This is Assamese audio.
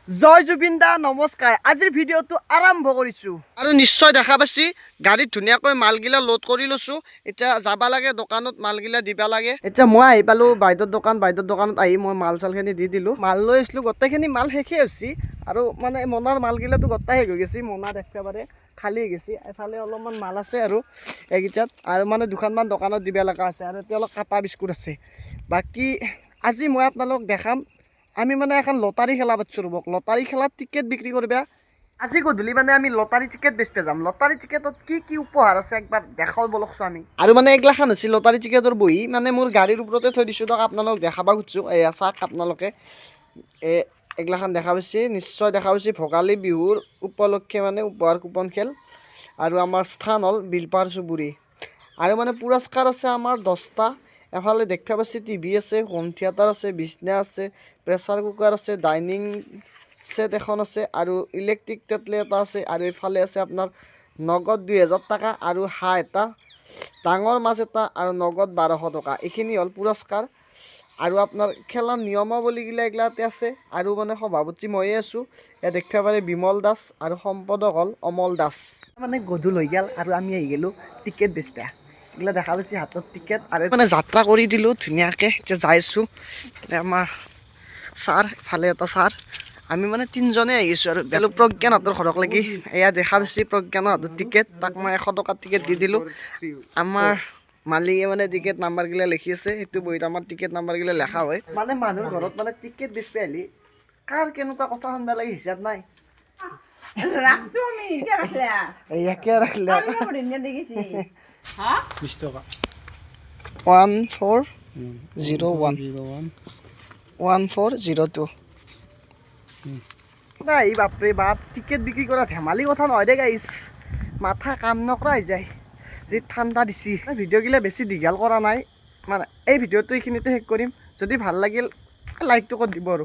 জয় জুবিন দা নমস্কাৰ। আজিৰ ভিডিঅ'টো আৰম্ভ কৰিছোঁ আৰু নিশ্চয় দেখা পাইছি গাড়ীত ধুনীয়াকৈ মালগিলা লোড কৰি লৈছোঁ। এতিয়া যাব লাগে দোকানত, মালগিলা দিবা লাগে। এতিয়া মই আহি পালোঁ বাইদেউৰ দোকানত আহি মই মাল চালখিনি দি দিলোঁ। মাল লৈ আহিছিলোঁ, গোটেইখিনি মাল শেষেই হৈছে আৰু মানে মোনাৰ মালগিলাটো গোটেই শেষ হৈ গৈছে। মোনাত একেবাৰে খালী হৈ গৈছে। এফালে অলপমান মাল আছে আৰু এইকেইটাত আৰু মানে দুখনমান দোকানত দিব লগা আছে আৰু এতিয়া অলপ কাটা বিস্কুট আছে। বাকী আজি মই আপোনালোক দেখাম আমি মানে এখন লটাৰী খেলা পাতিছোঁ। ৰ'বক, লটাৰী খেলাত টিকেট বিক্ৰী কৰিবা। আজি গধূলি মানে আমি লটাৰী টিকেট বেচতে যাম। লটাৰী টিকেটত কি উপহাৰ আছে একবাৰ দেখাও বলকচোন আমি। আৰু মানে এইগিলাখান হৈছে লটাৰী টিকেটৰ বহি, মানে মোৰ গাড়ীৰ ওপৰতে থৈ দিছোঁ। দিয়ক আপোনালোক দেখাব খুজিছোঁ। এয়া চাওক আপোনালোকে এইগিলাখান দেখা পাইছে, নিশ্চয় দেখা পাইছে। ভোগালী বিহুৰ উপলক্ষে মানে উপহাৰ কুপন খেল আৰু আমাৰ স্থান হ'ল বিলপাৰ চুবুৰী। আৰু মানে পুৰস্কাৰ আছে আমাৰ 10টা। এফালে দেখা পাচ্ছি টিভি আছে, হোম থিয়েটাৰ আছে, বিছনা আছে, প্ৰেছাৰ কুকাৰ আছে, ডাইনিং সেট এখন আছে আৰু ইলেক্ট্ৰিক কেটলি এটা আছে। আৰু এইফালে আছে আপোনাৰ নগদ 2000 টকা আৰু হাঁহ এটা, ডাঙৰ মাছ এটা আৰু নগদ 1200 টকা। এইখিনি হ'ল পুৰস্কাৰ। আৰু আপোনাৰ খেলাৰ নিয়মাৱলীগিলা এইগিলাতে আছে। আৰু মানে সভাপতি ময়ে আছোঁ। ইয়াত দেখা পাৰে বিমল দাস আৰু সম্পাদক হ'ল অমল দাস। মানে গধূল হৈ গ'ল আৰু আমি আহি গ'লোঁ টিকেট বেচবা। এইগিলা দেখা পাইছি হাতত টিকেট আৰু মানে যাত্ৰা কৰি দিলোঁ ধুনীয়াকৈ। এতিয়া যাই আছোঁ আমাৰ ছাৰ, ইফালে এটা ছাৰ, আমি মানে 3জনে আহিছোঁ আৰু বেলো প্ৰজ্ঞানহঁতৰ ঘৰক লাগি। এয়া দেখা পাইছি প্ৰজ্ঞানৰ হাতত টিকেট, তাক মই 100 টকাৰ টিকেট দি দিলোঁ। আমাৰ মালিকে মানে টিকেট নাম্বাৰগিলা লিখি আছে, সেইটো বহীত আমাৰ টিকেট নাম্বাৰগিলা লেখা হয়। মানে মানুহৰ ঘৰত মানে টিকেট বেচবা আহিলি কাৰ কেনেকুৱা কথা শুনবা লাগে হিচাপ নাই। ৰাখছো আমি কে ৰাখলা ইয়াকে ৰাখিলে আমি বড় নিয়ে দেখেছি হ্যাঁ 20 টাকা 1401 1402 নাই বাপৰে বাপ, টিকেট বিক্ৰী কৰা ধেমালি কথা নহয় দে গাইছ। মাথা কাম নকৰা হৈ যায় যি ঠাণ্ডা দিছি। ভিডিঅ'গিলা বেছি দীঘল কৰা নাই, মানে এই ভিডিঅ'টো এইখিনিতে শেষ কৰিম। যদি ভাল লাগিল লাইকটো কৰি দিব আৰু।